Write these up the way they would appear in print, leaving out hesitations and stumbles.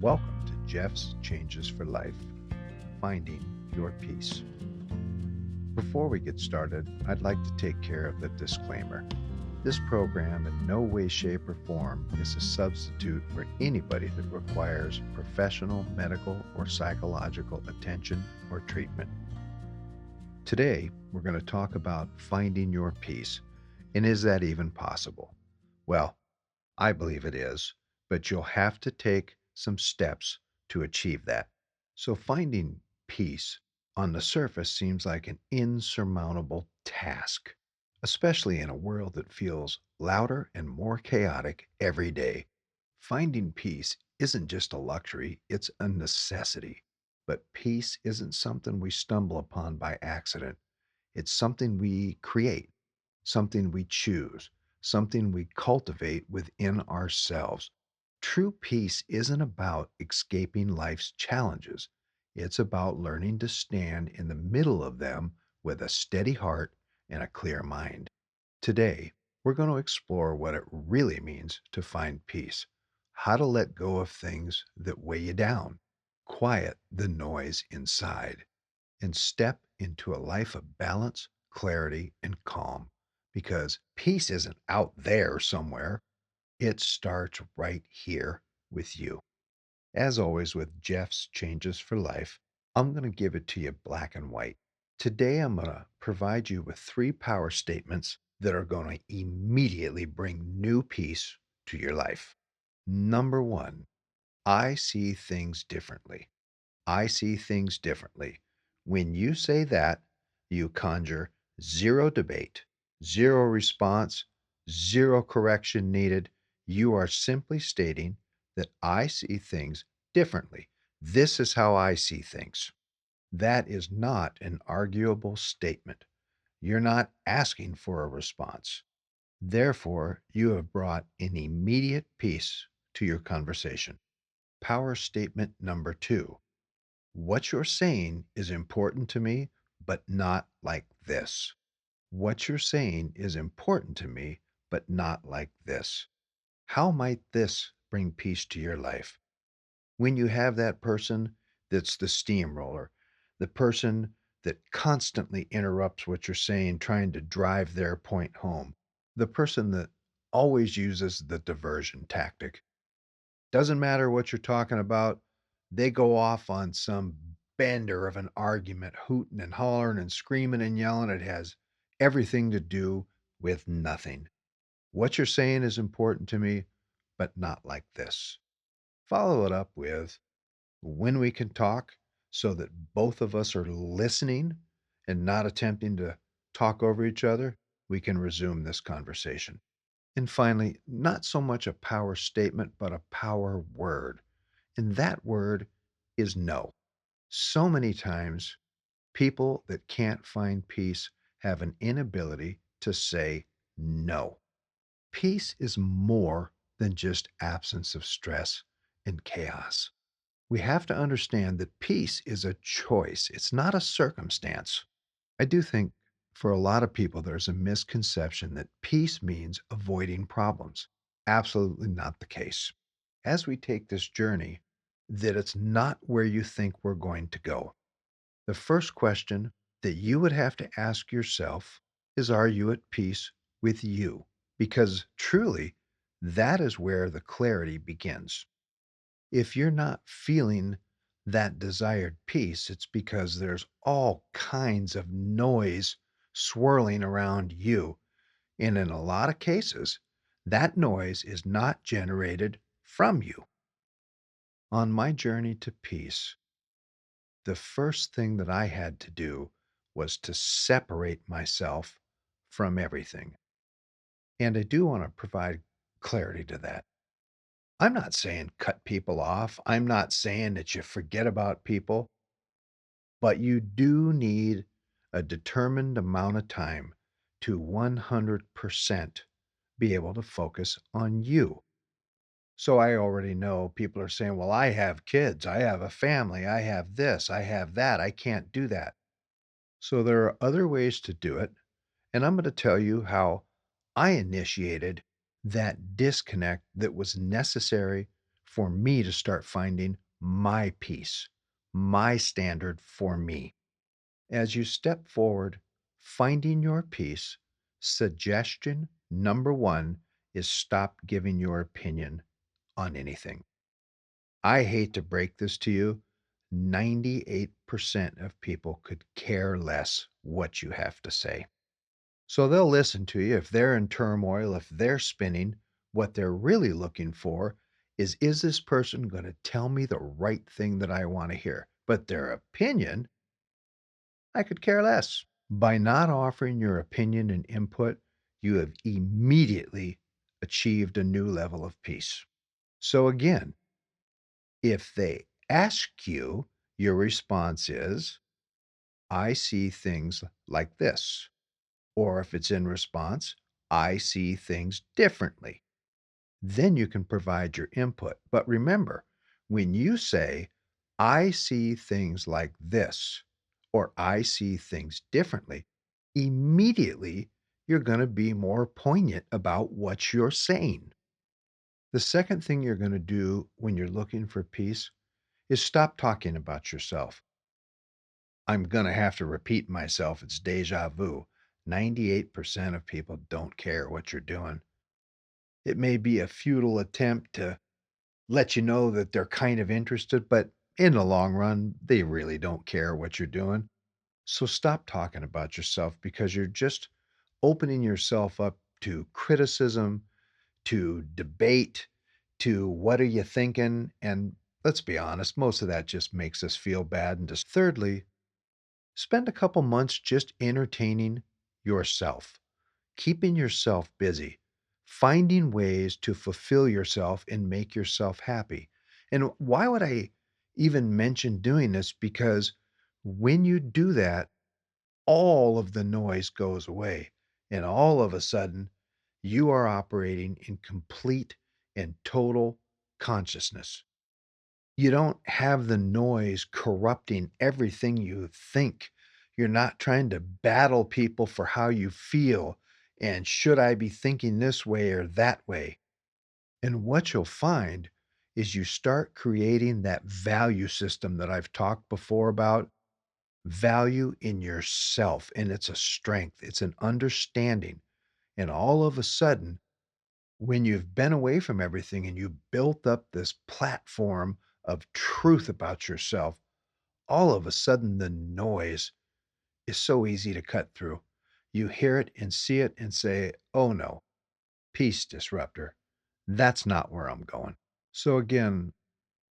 Welcome to Jeff's Changes for Life Finding Your Peace. Before we get started, I'd like to take care of the disclaimer. This program, in no way, shape, or form, is a substitute for anybody that requires professional, medical, or psychological attention or treatment. Today, we're going to talk about finding your peace. And is that even possible? Well, I believe it is, but you'll have to take some steps to achieve that. So, finding peace on the surface seems like an insurmountable task, especially in a world that feels louder and more chaotic every day. Finding peace isn't just a luxury, it's a necessity. But peace isn't something we stumble upon by accident. It's something we create, something we choose, something we cultivate within ourselves. True peace isn't about escaping life's challenges. It's about learning to stand in the middle of them with a steady heart and a clear mind. Today, we're going to explore what it really means to find peace, how to let go of things that weigh you down, quiet the noise inside, and step into a life of balance, clarity, and calm. Because peace isn't out there somewhere, it starts right here with you. As always, with Jeff's Changes for Life, I'm going to give it to you black and white. Today, I'm going to provide you with three power statements that are going to immediately bring new peace to your life. Number one, I see things differently. I see things differently. When you say that, you conjure zero debate, zero response, zero correction needed. You are simply stating that I see things differently. This is how I see things. That is not an arguable statement. You're not asking for a response. Therefore, you have brought an immediate peace to your conversation. Power statement number two. What you're saying is important to me, but not like this. What you're saying is important to me, but not like this. How might this bring peace to your life? When you have that person that's the steamroller, the person that constantly interrupts what you're saying, trying to drive their point home, the person that always uses the diversion tactic. Doesn't matter what you're talking about, they go off on some bender of an argument, hooting and hollering and screaming and yelling. It has everything to do with nothing. What you're saying is important to me, but not like this. Follow it up with when we can talk so that both of us are listening and not attempting to talk over each other, we can resume this conversation. And finally, not so much a power statement, but a power word. And that word is no. So many times, people that can't find peace have an inability to say no. Peace is more than just absence of stress and chaos. We have to understand that peace is a choice, it's not a circumstance. I do think for a lot of people, there's a misconception that peace means avoiding problems. Absolutely not the case. As we take this journey, that it's not where you think we're going to go. The first question that you would have to ask yourself is, are you at peace with you? Because truly, that is where the clarity begins. If you're not feeling that desired peace, it's because there's all kinds of noise swirling around you. And in a lot of cases, that noise is not generated from you. On my journey to peace, the first thing that I had to do was to separate myself from everything. And I do want to provide clarity to that. I'm not saying cut people off. I'm not saying that you forget about people, but you do need a determined amount of time to 100% be able to focus on you. So I already know people are saying, well, I have kids, I have a family, I have this, I have that, I can't do that. So there are other ways to do it. And I'm going to tell you how I initiated that disconnect that was necessary for me to start finding my peace, my standard for me. As you step forward, finding your peace, suggestion number one is stop giving your opinion on anything. I hate to break this to you. 98% of people could care less what you have to say. So they'll listen to you if they're in turmoil, if they're spinning. What they're really looking for is this person going to tell me the right thing that I want to hear? But their opinion, I could care less. By not offering your opinion and input, you have immediately achieved a new level of peace. So again, if they ask you, your response is, I see things like this. Or if it's in response, I see things differently. Then you can provide your input. But remember, when you say, I see things like this, or I see things differently, immediately you're going to be more poignant about what you're saying. The second thing you're going to do when you're looking for peace is stop talking about yourself. I'm going to have to repeat myself. It's deja vu. 98% of people don't care what you're doing. It may be a futile attempt to let you know that they're kind of interested, but in the long run, they really don't care what you're doing. So stop talking about yourself because you're just opening yourself up to criticism, to debate, to what are you thinking? And let's be honest, most of that just makes us feel bad. And just thirdly, spend a couple months just entertaining yourself, keeping yourself busy, finding ways to fulfill yourself and make yourself happy. And why would I even mention doing this? Because when you do that, all of the noise goes away. And all of a sudden, you are operating in complete and total consciousness. You don't have the noise corrupting everything you think. You're not trying to battle people for how you feel and should I be thinking this way or that way. And what you'll find is you start creating that value system that I've talked before about, value in yourself. And it's a strength, it's an understanding. And all of a sudden, when you've been away from everything and you built up this platform of truth about yourself, all of a sudden the noise is so easy to cut through. You hear it and see it and say, oh no, peace disruptor. That's not where I'm going. So again,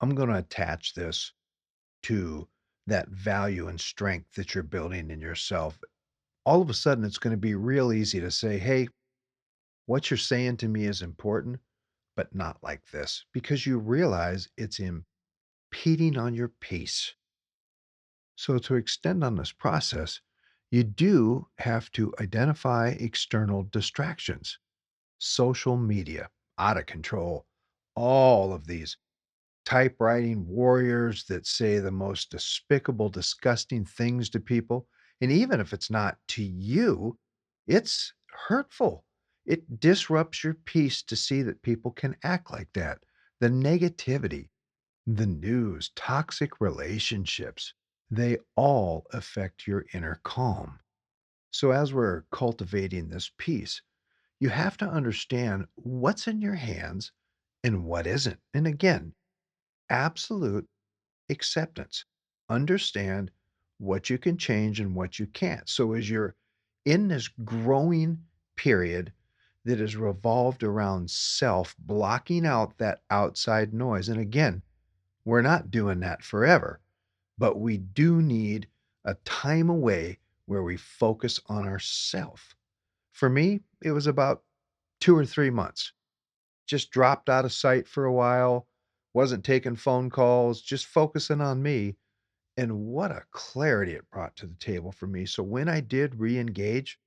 I'm going to attach this to that value and strength that you're building in yourself. All of a sudden, it's going to be real easy to say, hey, what you're saying to me is important, but not like this, because you realize it's impeding on your peace. So, to extend on this process, you do have to identify external distractions, social media, out of control, all of these typewriting warriors that say the most despicable, disgusting things to people. And even if it's not to you, it's hurtful. It disrupts your peace to see that people can act like that. The negativity, the news, toxic relationships, they all affect your inner calm. So, as we're cultivating this peace, you have to understand what's in your hands and what isn't. And again, absolute acceptance. Understand what you can change and what you can't. So, as you're in this growing period that is revolved around self, blocking out that outside noise, and again, we're not doing that forever, but we do need a time away where we focus on ourself. For me, it was about 2 or 3 months. Just dropped out of sight for a while, wasn't taking phone calls, just focusing on me. And what a clarity it brought to the table for me. So when I did re-engage,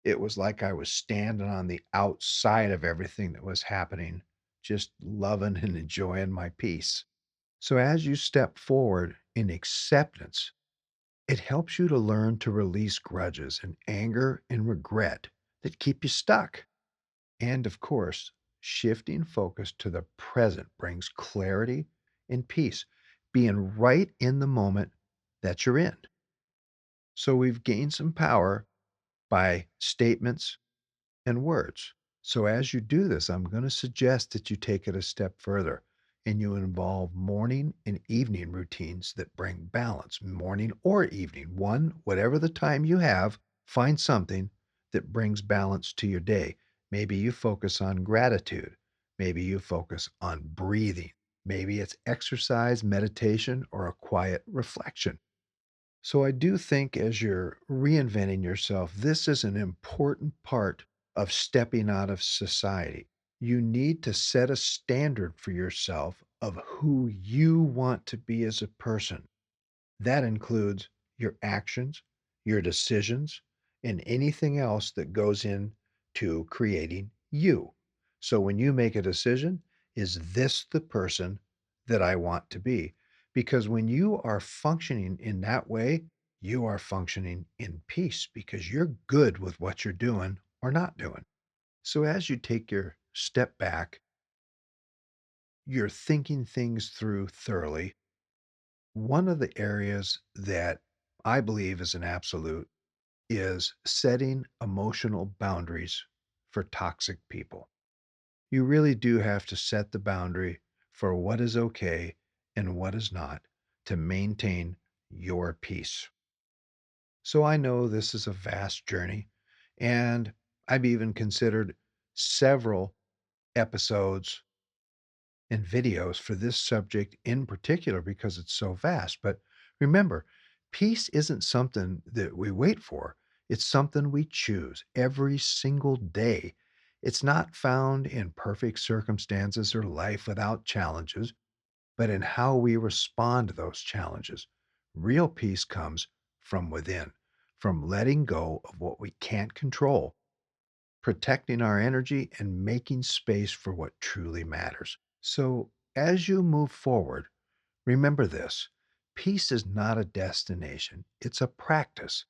it was like I was standing on the outside of everything that was happening, just loving and enjoying my peace. So as you step forward in acceptance, it helps you to learn to release grudges and anger and regret that keep you stuck. And of course, Shifting focus to the present brings clarity and peace, being right in the moment that you're in. So we've gained some power by statements and words. So as you do this, I'm going to suggest that you take it a step further and you involve morning and evening routines that bring balance, morning or evening. One, whatever the time you have, find something that brings balance to your day. Maybe you focus on gratitude. Maybe you focus on breathing. Maybe it's exercise, meditation, or a quiet reflection. So I do think as you're reinventing yourself, this is an important part of stepping out of society. You need to set a standard for yourself of who you want to be as a person. That includes your actions, your decisions, and anything else that goes into creating you. So when you make a decision, is this the person that I want to be? Because when you are functioning in that way, you are functioning in peace because you're good with what you're doing or not doing. So as you take your step back, you're thinking things through thoroughly. One of the areas that I believe is an absolute is setting emotional boundaries for toxic people. You really do have to set the boundary for what is okay and what is not to maintain your peace. So I know this is a vast journey, and I've even considered several episodes and videos for this subject in particular because it's so vast. But remember, peace isn't something that we wait for, it's something we choose every single day. It's not found in perfect circumstances or life without challenges, but in how we respond to those challenges. Real peace comes from within, from letting go of what we can't control, protecting our energy, and making space for what truly matters. So, as you move forward, remember this: peace is not a destination, it's a practice.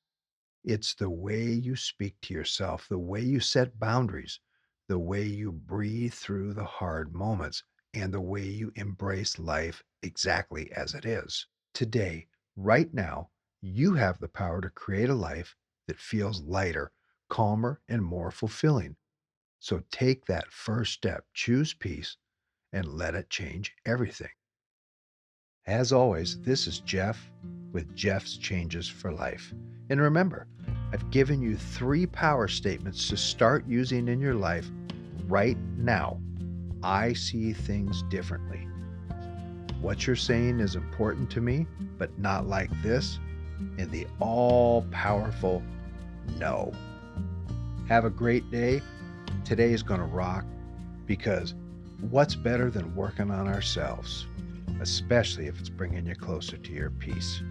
It's the way you speak to yourself, the way you set boundaries, the way you breathe through the hard moments, and the way you embrace life exactly as it is. Today, right now, you have the power to create a life that feels lighter, calmer, and more fulfilling. So take that first step, choose peace, and let it change everything. As always, this is Jeff with Jeff's Changes for Life. And remember, I've given you 3 power statements to start using in your life right now. I see things differently. What you're saying is important to me, but not like this. And the all powerful no. Have a great day. Today is going to rock because what's better than working on ourselves, especially if it's bringing you closer to your peace?